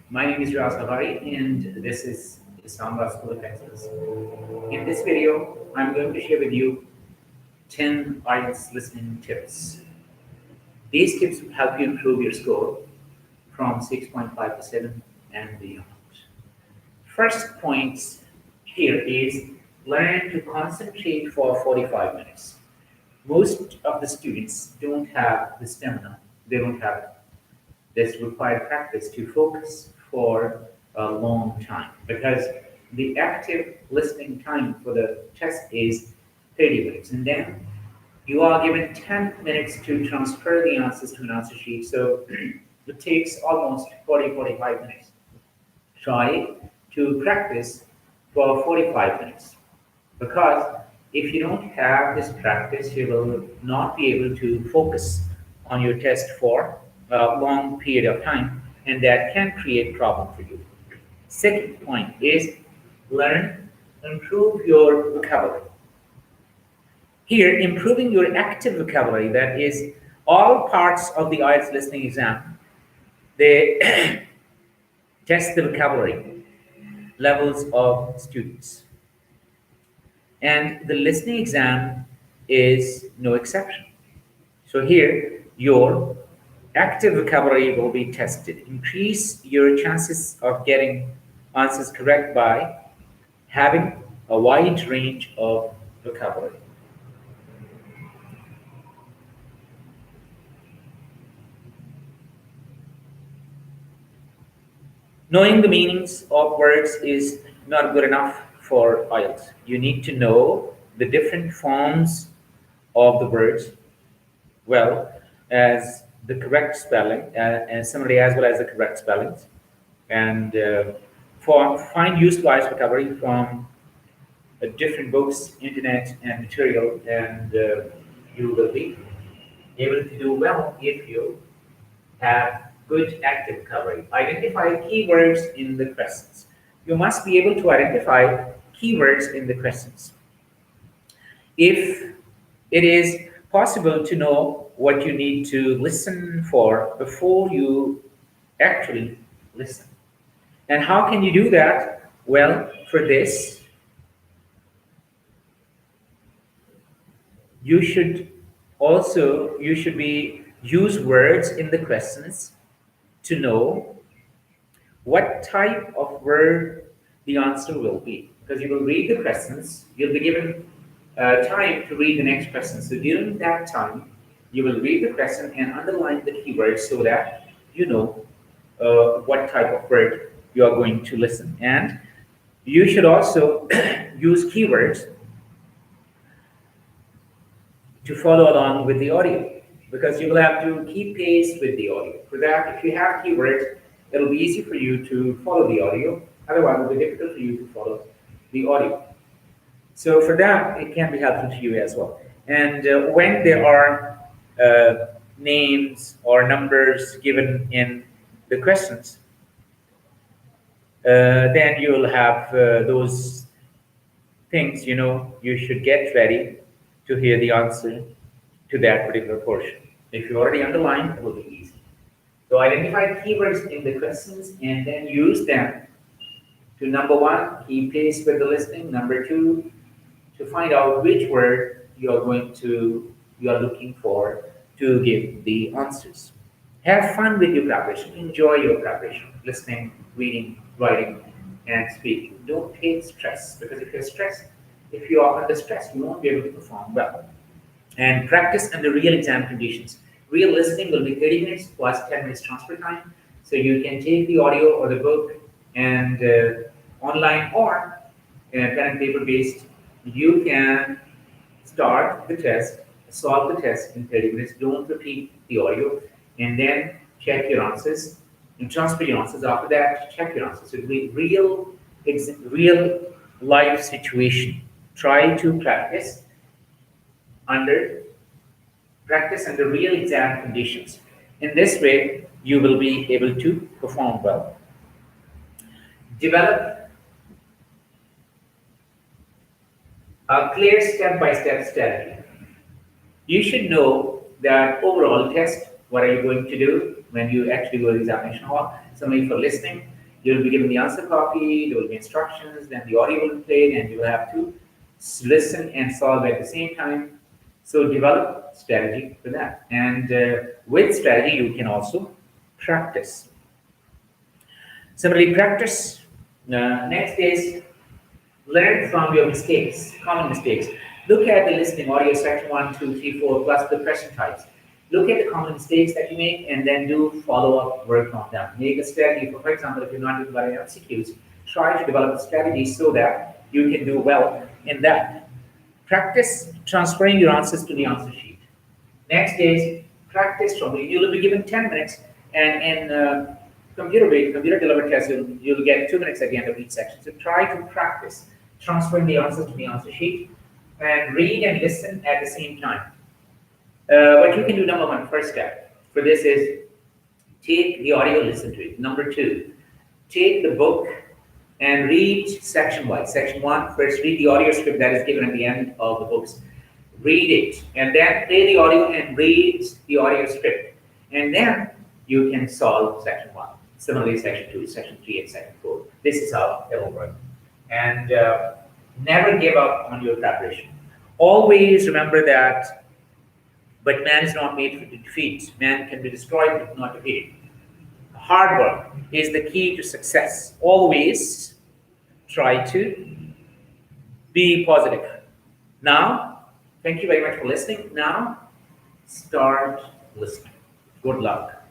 My name is Ras Navari, and this is Istanbul School of Excellence. In this video, I'm going to share with you 10 IELTS listening tips. These tips will help you improve your score from 6.5 to 7 and beyond. First point here is learn to concentrate for 45 minutes. Most of the students don't have the stamina, they don't have this required practice to focus for a long time because the active listening time for the test is 30 minutes, and then you are given 10 minutes to transfer the answers to an answer sheet. So it takes almost 45 minutes. Try to practice for 45 minutes because if you don't have this practice, you will not be able to focus on your test for a long period of time, and that can create problem for you. Second point is learn, improve your vocabulary. Here, improving your active vocabulary, that is all parts of the IELTS listening exam, they test the vocabulary levels of students. And the listening exam is no exception. So here, your active vocabulary will be tested. Increase your chances of getting answers correct by having a wide range of vocabulary. Knowing the meanings of words is not good enough for IELTS. You need to know the different forms of the words well as the correct spelling, and similarly as well as the correct spellings, and find useful IELTS vocabulary from different books, internet, and material, and you will be able to do well if you have good active vocabulary. Identify keywords in the questions. You must be able to identify keywords in the questions. If it is possible to know what you need to listen for before you actually listen. And how can you do that? Well, for this, you should be use words in the questions to know what type of word the answer will be. Because you will read the questions, you'll be given time to read the next question. So during that time, you will read the question and underline the keywords so that you know what type of word you are going to listen. And you should also use keywords to follow along with the audio because you will have to keep pace with the audio. For that, if you have keywords, it'll be easy for you to follow the audio. Otherwise, it'll be difficult for you to follow the audio. So for that, it can be helpful to you as well. And when there are names or numbers given in the questions, then you will have those things, you should get ready to hear the answer to that particular portion. If you already underlined, it will be easy. So identify keywords in the questions and then use them to number one, keep pace with the listening. Number two, to find out which word you are looking for to give the answers. Have fun with your preparation. Enjoy your preparation. Listening, reading, writing, and speaking. Don't take stress because if you are under stress, you won't be able to perform well. And practice under real exam conditions. Real listening will be 30 minutes plus 10 minutes transfer time. So you can take the audio or the book and online or pen and paper based, you can start the test, solve the test in 30 minutes. Don't repeat the audio and then check your answers and transfer your answers. After that, check your answers. So it'll be real life situation. Try to under practice under real exam conditions. In this way, you will be able to perform well. Develop a clear step-by-step strategy. You should know that overall test What are you going to do when you actually go to the examination hall? Similarly for listening, you'll be given the answer copy, there will be instructions, then the audio will be played, and you will have to listen and solve at the same time. So develop strategy for that. And with strategy, you can also practice. Similarly, practice. Next is learn from your mistakes, common mistakes. Look at the listening audio section 1, 2, 3, 4, plus the question types. Look at the common mistakes that you make and then do follow-up work on them. Make a strategy. For example, if you're not doing well in MCQs, try to develop a strategy so that you can do well in that. Practice transferring your answers to the answer sheet. Next is practice from you will be given 10 minutes, and in computer delivered tests, you'll get 2 minutes at the end of each section. So try to practice transferring the answers to the answer sheet and read and listen at the same time. What you can do, number one, first step for this is take the audio, listen to it. Number two, take the book and read section wise. Section one, first read the audio script that is given at the end of the books. Read it, and then play the audio and read the audio script. And then you can solve section one. Similarly, section two, section three, and section four. This is how it will work. And never give up on your preparation. Always remember that, but man is not made for defeat. Man can be destroyed, but not defeated. Hard work is the key to success. Always try to be positive. Now, thank you very much for listening. Now, start listening. Good luck.